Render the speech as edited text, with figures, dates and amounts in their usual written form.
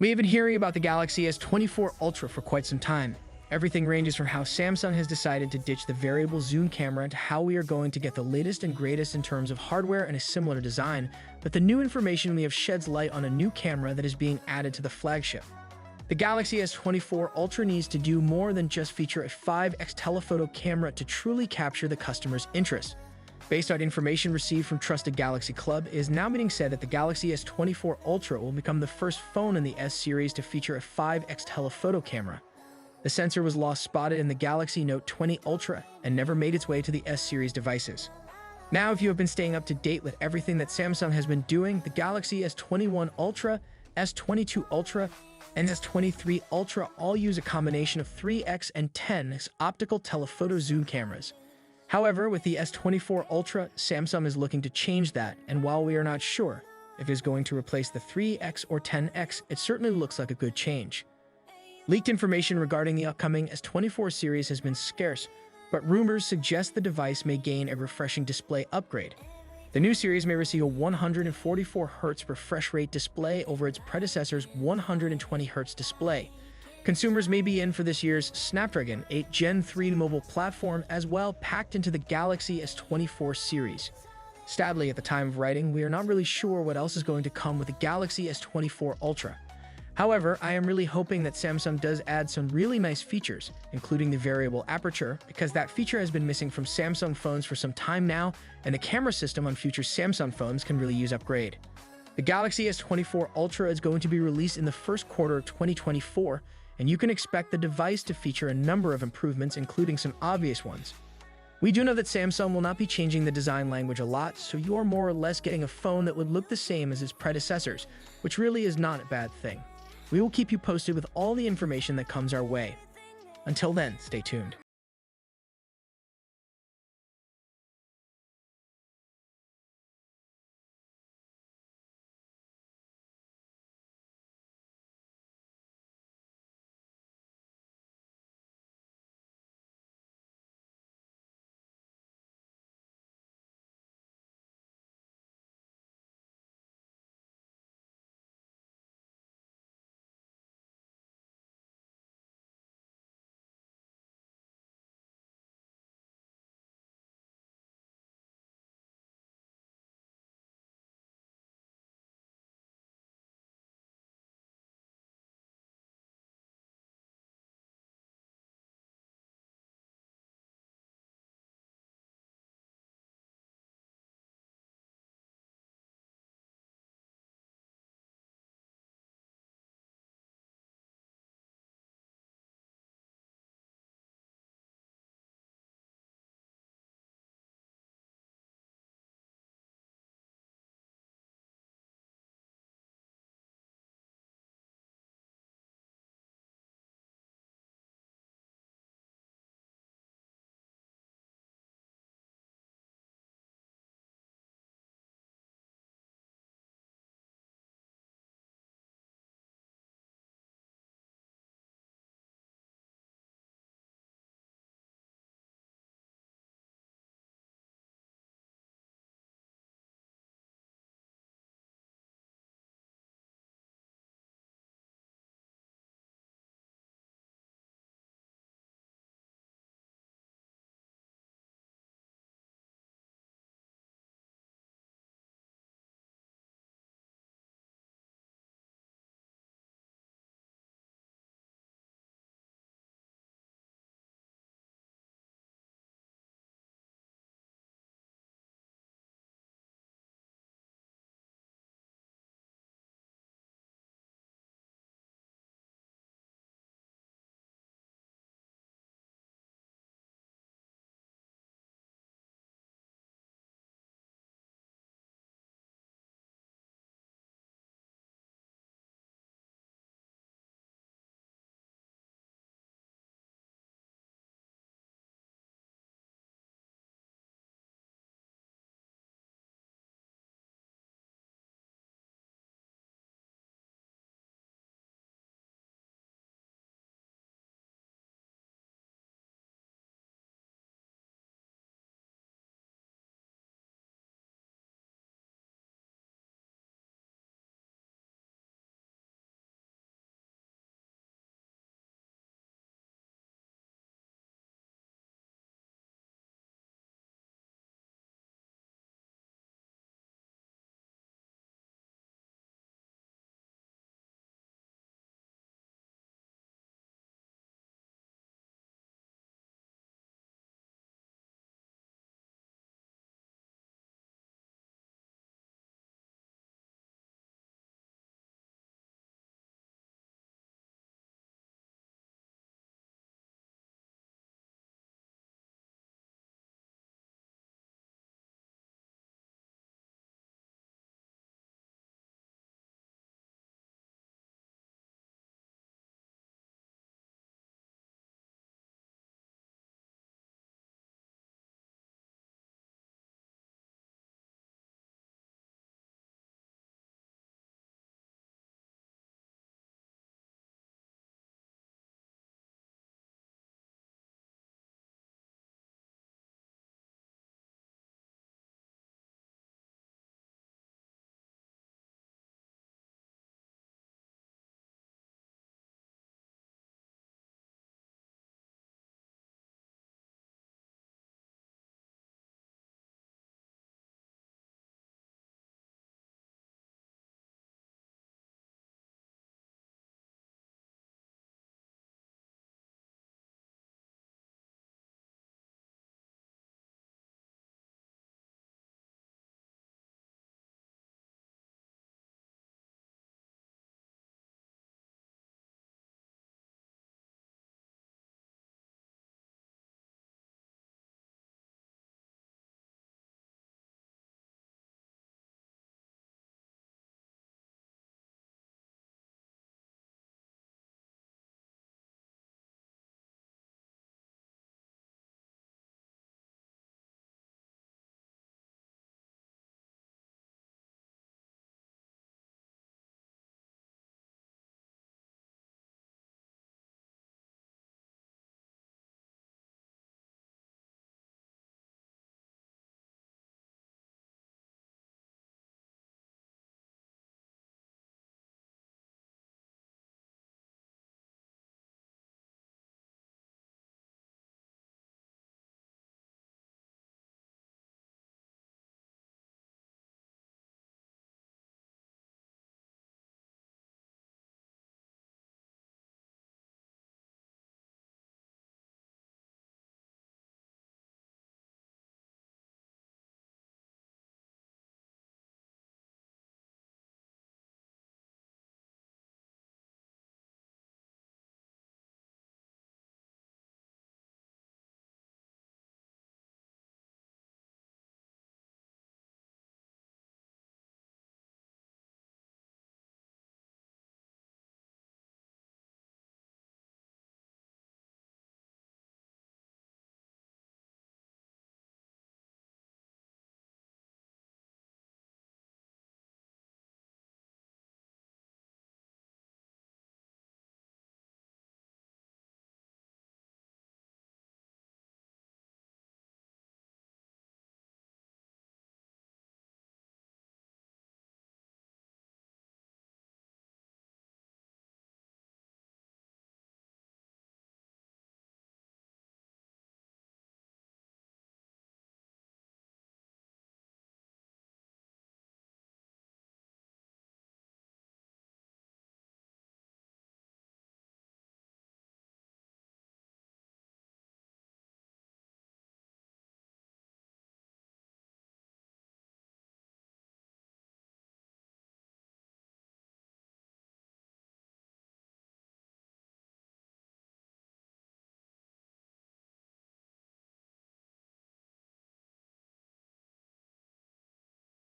We have been hearing about the Galaxy S24 Ultra for quite some time. Everything ranges from how Samsung has decided to ditch the variable zoom camera to how we are going to get the latest and greatest in terms of hardware and a similar design, but the new information we have sheds light on a new camera that is being added to the flagship. The Galaxy S24 Ultra needs to do more than just feature a 5x telephoto camera to truly capture the customer's interest. Based on information received from Trusted Galaxy Club, it is now being said that the Galaxy S24 Ultra will become the first phone in the S series to feature a 5x telephoto camera. The sensor was lost spotted in the Galaxy Note 20 Ultra and never made its way to the S series devices. Now, if you have been staying up to date with everything that Samsung has been doing, the Galaxy S21 Ultra, S22 Ultra, and S23 Ultra all use a combination of 3x and 10x optical telephoto zoom cameras. However, with the S24 Ultra, Samsung is looking to change that, and while we are not sure if it is going to replace the 3x or 10x, it certainly looks like a good change. Leaked information regarding the upcoming S24 series has been scarce, but rumors suggest the device may gain a refreshing display upgrade. The new series may receive a 144Hz refresh rate display over its predecessor's 120Hz display. Consumers may be in for this year's Snapdragon 8 Gen 3 mobile platform as well, packed into the Galaxy S24 series. Sadly, at the time of writing, we are not really sure what else is going to come with the Galaxy S24 Ultra. However, I am really hoping that Samsung does add some really nice features, including the variable aperture, because that feature has been missing from Samsung phones for some time now, and the camera system on future Samsung phones can really use upgrade. The Galaxy S24 Ultra is going to be released in the first quarter of 2024, and you can expect the device to feature a number of improvements, including some obvious ones. We do know that Samsung will not be changing the design language a lot, so you are more or less getting a phone that would look the same as its predecessors, which really is not a bad thing. We will keep you posted with all the information that comes our way. Until then, stay tuned.